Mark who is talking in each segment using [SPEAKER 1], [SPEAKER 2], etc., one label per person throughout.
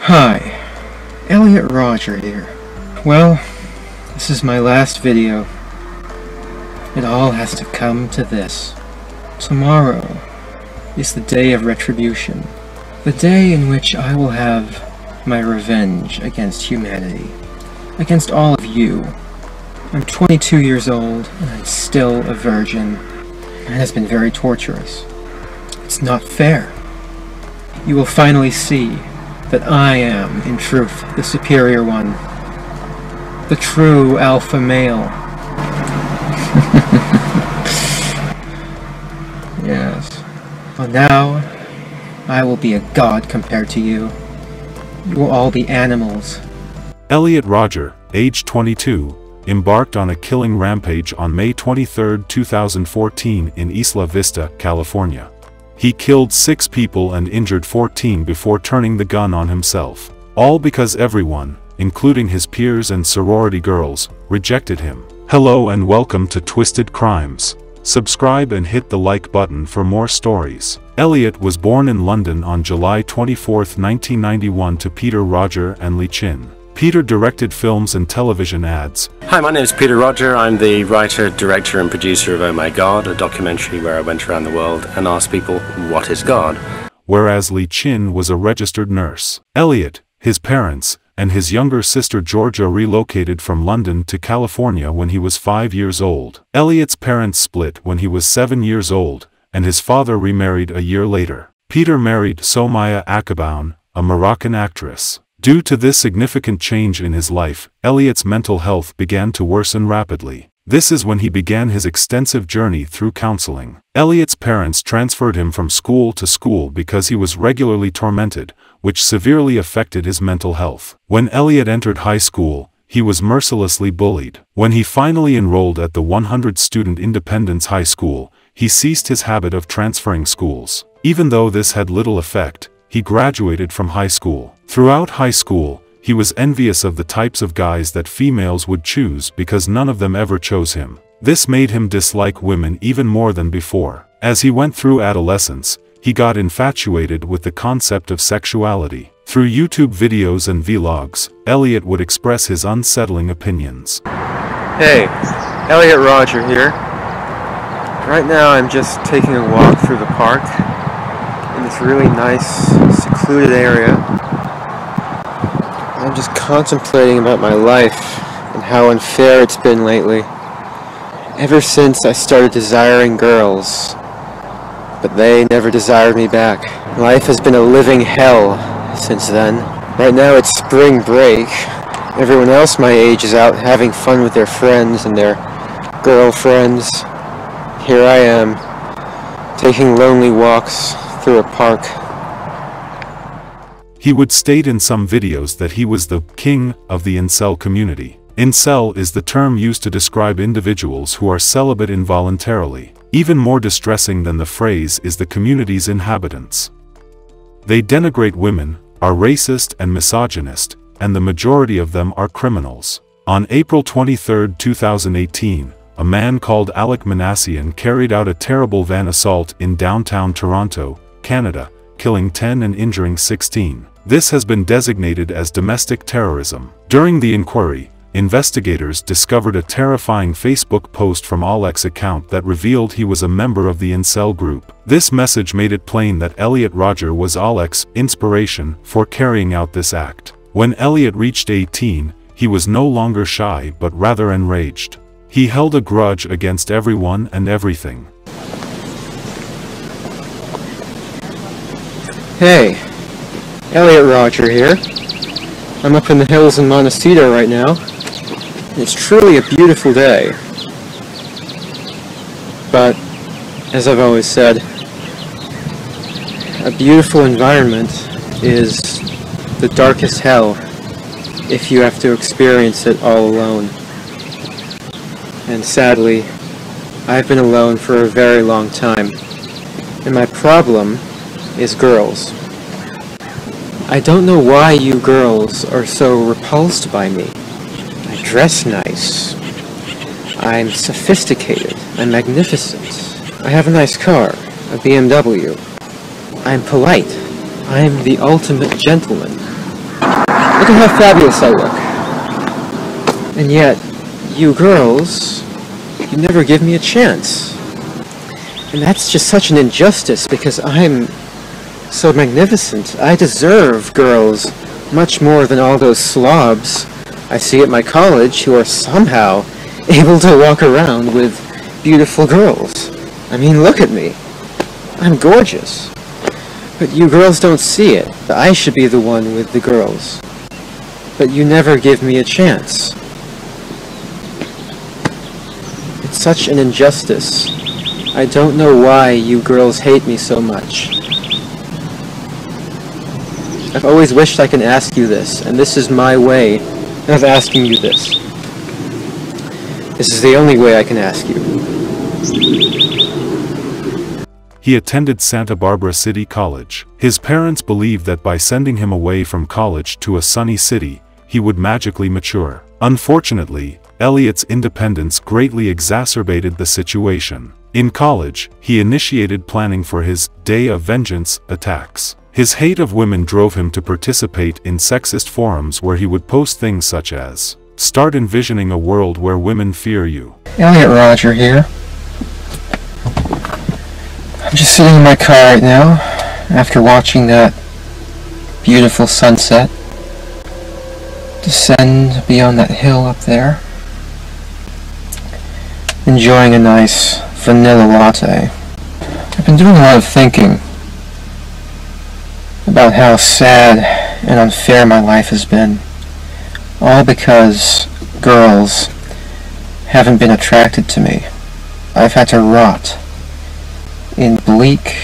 [SPEAKER 1] Hi, Elliot Roger here. Well, this is my last video. It all has to come to this. Tomorrow is the day of retribution. The day in which I will have my revenge against humanity. Against all of you. I'm 22 years old, and I'm still a virgin. And it has been very torturous. It's not fair. You will finally see that I am, in truth, the superior one. The true alpha male. Yes. Well, now, I will be a god compared to you. You will all be animals.
[SPEAKER 2] Elliot Roger, age 22, embarked on a killing rampage on May 23, 2014 in Isla Vista, California. He killed 6 people and injured 14 before turning the gun on himself. All because everyone, including his peers and sorority girls, rejected him. Hello and welcome to Twisted Crimes. Subscribe and hit the like button for more stories. Elliot was born in London on July 24, 1991 to Peter Roger and Lee Chin. Peter directed films and television ads.
[SPEAKER 3] Hi, my name is Peter Roger. I'm the writer, director and producer of Oh My God, a documentary where I went around the world and asked people, what is God?
[SPEAKER 2] Whereas Lee Chin was a registered nurse. Elliot, his parents, and his younger sister Georgia relocated from London to California when he was 5 years old. Elliot's parents split when he was 7 years old, and his father remarried a year later. Peter married Somaya Akaboun, a Moroccan actress. Due to this significant change in his life, Elliot's mental health began to worsen rapidly. This is when he began his extensive journey through counseling. Elliot's parents transferred him from school to school because he was regularly tormented, which severely affected his mental health. When Elliot entered high school, he was mercilessly bullied. When he finally enrolled at the 100-student Independence High School, he ceased his habit of transferring schools. Even though this had little effect, he graduated from high school. Throughout high school, he was envious of the types of guys that females would choose because none of them ever chose him. This made him dislike women even more than before. As he went through adolescence, he got infatuated with the concept of sexuality. Through YouTube videos and vlogs, Elliot would express his unsettling opinions.
[SPEAKER 1] Hey, Elliot Roger here. Right now I'm just taking a walk through the park in this really nice, secluded area. I'm just contemplating about my life and how unfair it's been lately. Ever since I started desiring girls, but they never desired me back. Life has been a living hell since then. Right now it's spring break. Everyone else my age is out having fun with their friends and their girlfriends. Here I am, taking lonely walks through a park.
[SPEAKER 2] He would state in some videos that he was the king of the incel community. Incel is the term used to describe individuals who are celibate involuntarily. Even more distressing than the phrase is the community's inhabitants. They denigrate women, are racist and misogynist, and the majority of them are criminals. On April 23, 2018, a man called Alec Minassian carried out a terrible van assault in downtown Toronto, Canada, killing 10 and injuring 16. This has been designated as domestic terrorism. During the inquiry, investigators discovered a terrifying Facebook post from Alec's account that revealed he was a member of the incel group. This message made it plain that Elliot Roger was Alec's inspiration for carrying out this act. When Elliot reached 18, he was no longer shy but rather enraged. He held a grudge against everyone and everything.
[SPEAKER 1] Hey, Elliot Roger here. I'm up in the hills in Montecito right now. It's truly a beautiful day. But, as I've always said, a beautiful environment is the darkest hell if you have to experience it all alone. And sadly, I've been alone for a very long time. And my problem is girls. I don't know why you girls are so repulsed by me. I dress nice. I'm sophisticated. I'm magnificent. I have a nice car, a BMW. I'm polite. I'm the ultimate gentleman. Look at how fabulous I look. And yet, you girls, you never give me a chance. And that's just such an injustice because I'm so magnificent. I deserve girls much more than all those slobs I see at my college who are somehow able to walk around with beautiful girls. I mean, look at me. I'm gorgeous. But you girls don't see it. I should be the one with the girls. But you never give me a chance. It's such an injustice. I don't know why you girls hate me so much. I've always wished I could ask you this, and this is my way of asking you this. This is the only way I can ask you.
[SPEAKER 2] He attended Santa Barbara City College. His parents believed that by sending him away from college to a sunny city, he would magically mature. Unfortunately, Elliot's independence greatly exacerbated the situation. In college, he initiated planning for his Day of Vengeance attacks. His hate of women drove him to participate in sexist forums where he would post things such as, "Start envisioning a world where women fear you."
[SPEAKER 1] Elliot Rodger here. I'm just sitting in my car right now, after watching that beautiful sunset descend beyond that hill up there. Enjoying a nice vanilla latte. I've been doing a lot of thinking about how sad and unfair my life has been, all because girls haven't been attracted to me. I've had to rot in bleak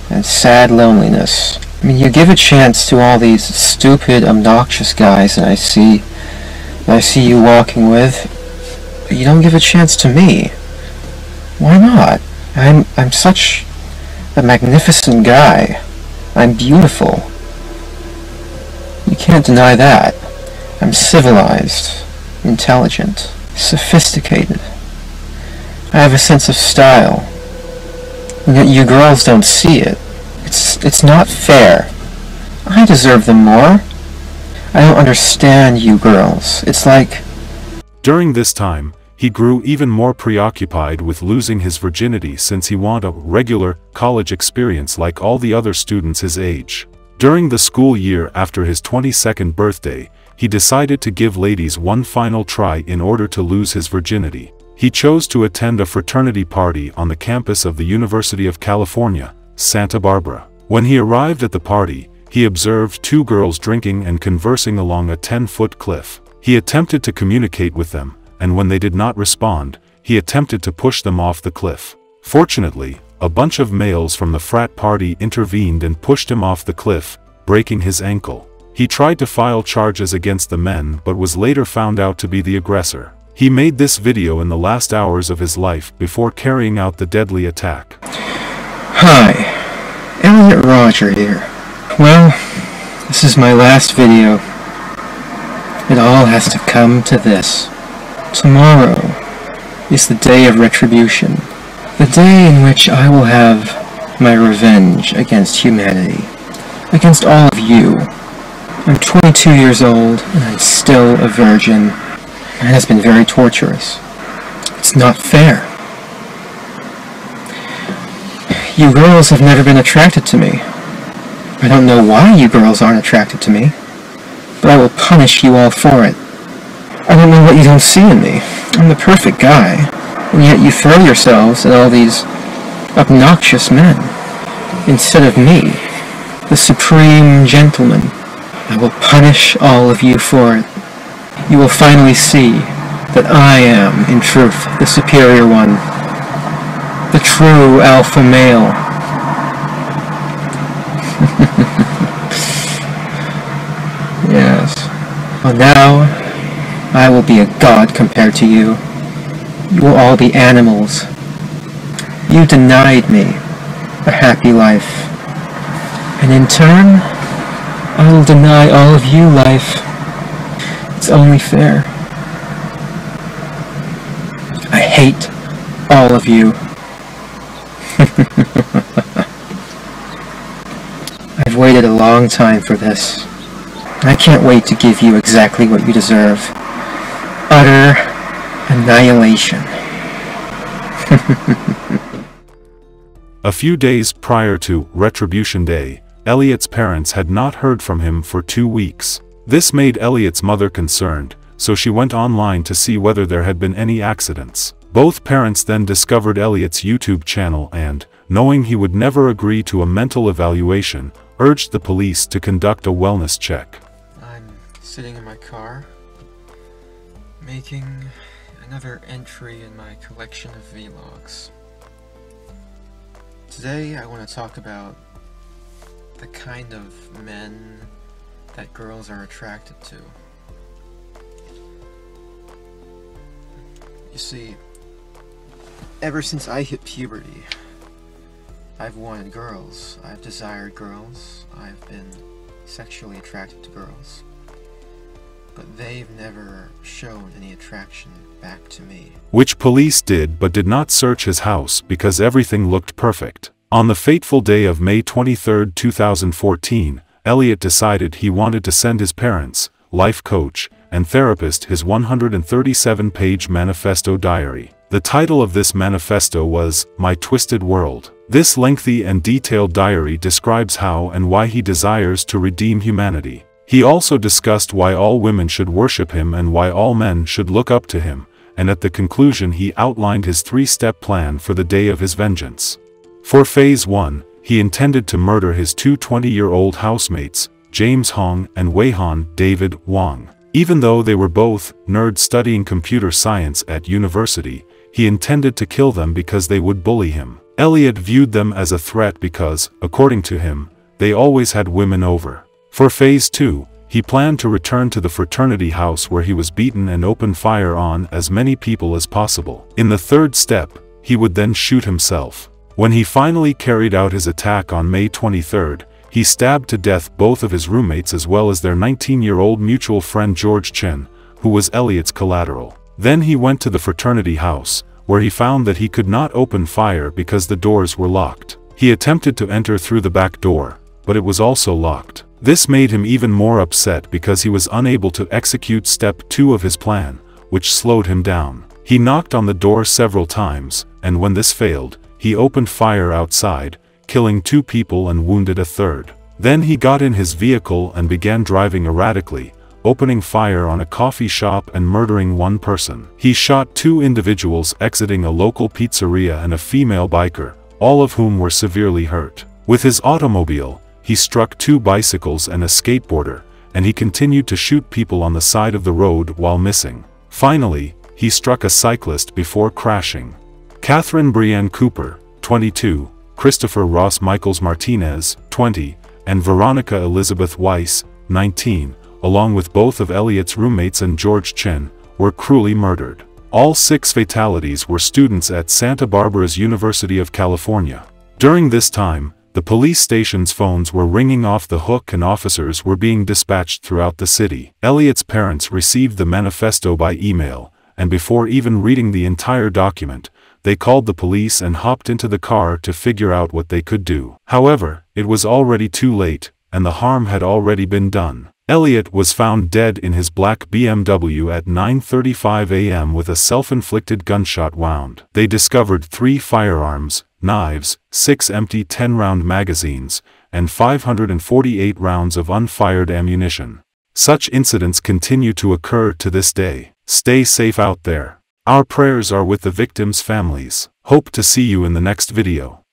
[SPEAKER 1] and sad loneliness. I mean, you give a chance to all these stupid, obnoxious guys that I see you walking with, but you don't give a chance to me. Why not? I'm such a magnificent guy. I'm beautiful. You can't deny that. I'm civilized, intelligent, sophisticated. I have a sense of style. And yet you girls don't see it. It's not fair. I deserve them more. I don't understand you girls. It's like...
[SPEAKER 2] During this time, he grew even more preoccupied with losing his virginity since he wanted a regular college experience like all the other students his age. During the school year after his 22nd birthday, he decided to give ladies one final try in order to lose his virginity. He chose to attend a fraternity party on the campus of the University of California, Santa Barbara. When he arrived at the party, he observed two girls drinking and conversing along a 10-foot cliff. He attempted to communicate with them, and when they did not respond, he attempted to push them off the cliff. Fortunately, a bunch of males from the frat party intervened and pushed him off the cliff, breaking his ankle. He tried to file charges against the men but was later found out to be the aggressor. He made this video in the last hours of his life before carrying out the deadly attack.
[SPEAKER 1] Hi, Elliot Rodger here. Well, this is my last video. It all has to come to this. Tomorrow is the day of retribution. The day in which I will have my revenge against humanity. Against all of you. I'm 22 years old, and I'm still a virgin. It has been very torturous. It's not fair. You girls have never been attracted to me. I don't know why you girls aren't attracted to me, but I will punish you all for it. I don't know what you don't see in me. I'm the perfect guy, and yet you throw yourselves at all these obnoxious men, instead of me, the supreme gentleman. I will punish all of you for it. You will finally see that I am, in truth, the superior one, the true alpha male. Yes. Well, now, I will be a god compared to you. You will all be animals. You denied me a happy life. And in turn, I will deny all of you life. It's only fair. I hate all of you. I've waited a long time for this. I can't wait to give you exactly what you deserve. Utter annihilation.
[SPEAKER 2] A few days prior to Retribution Day, Elliot's parents had not heard from him for 2 weeks. This made Elliot's mother concerned, so she went online to see whether there had been any accidents. Both parents then discovered Elliot's YouTube channel and, knowing he would never agree to a mental evaluation, urged the police to conduct a wellness check.
[SPEAKER 1] I'm sitting in my car, making another entry in my collection of vlogs. Today I want to talk about the kind of men that girls are attracted to. You see, ever since I hit puberty, I've wanted girls, I've desired girls, I've been sexually attracted to girls, but they've never shown any attraction back to me.
[SPEAKER 2] Which police did but did not search his house because everything looked perfect. On the fateful day of May 23, 2014, Elliot decided he wanted to send his parents, life coach, and therapist his 137-page manifesto diary. The title of this manifesto was My Twisted World. This lengthy and detailed diary describes how and why he desires to redeem humanity. He also discussed why all women should worship him and why all men should look up to him, and at the conclusion he outlined his 3-step plan for the day of his vengeance. For Phase 1, he intended to murder his 2 20-year-old housemates, James Hong and Weihan David Wang. Even though they were both nerds studying computer science at university, he intended to kill them because they would bully him. Elliot viewed them as a threat because, according to him, they always had women over. For Phase 2, he planned to return to the fraternity house where he was beaten and open fire on as many people as possible. In the 3rd step, he would then shoot himself. When he finally carried out his attack on May 23rd, he stabbed to death both of his roommates as well as their 19-year-old mutual friend George Chen, who was Elliot's collateral. Then he went to the fraternity house, where he found that he could not open fire because the doors were locked. He attempted to enter through the back door, but it was also locked. This made him even more upset because he was unable to execute step 2 of his plan, which slowed him down. He knocked on the door several times, and when this failed, he opened fire outside, killing 2 people and wounded a 3rd. Then he got in his vehicle and began driving erratically, opening fire on a coffee shop and murdering 1 person. He shot 2 individuals exiting a local pizzeria and a female biker, all of whom were severely hurt. With his automobile, he struck 2 bicycles and a skateboarder, and he continued to shoot people on the side of the road while missing. Finally, he struck a cyclist before crashing. Catherine Brienne Cooper, 22, Christopher Ross Michaels Martinez, 20, and Veronica Elizabeth Weiss, 19, along with both of Elliot's roommates and George Chen, were cruelly murdered. All 6 fatalities were students at Santa Barbara's University of California. During this time, the police station's phones were ringing off the hook and officers were being dispatched throughout the city. Elliot's parents received the manifesto by email, and before even reading the entire document, they called the police and hopped into the car to figure out what they could do. However, it was already too late, and the harm had already been done. Elliot was found dead in his black BMW at 9:35 a.m. with a self-inflicted gunshot wound. They discovered 3 firearms, knives, 6 empty 10-round magazines, and 548 rounds of unfired ammunition. Such incidents continue to occur to this day. Stay safe out there. Our prayers are with the victims' families. Hope to see you in the next video.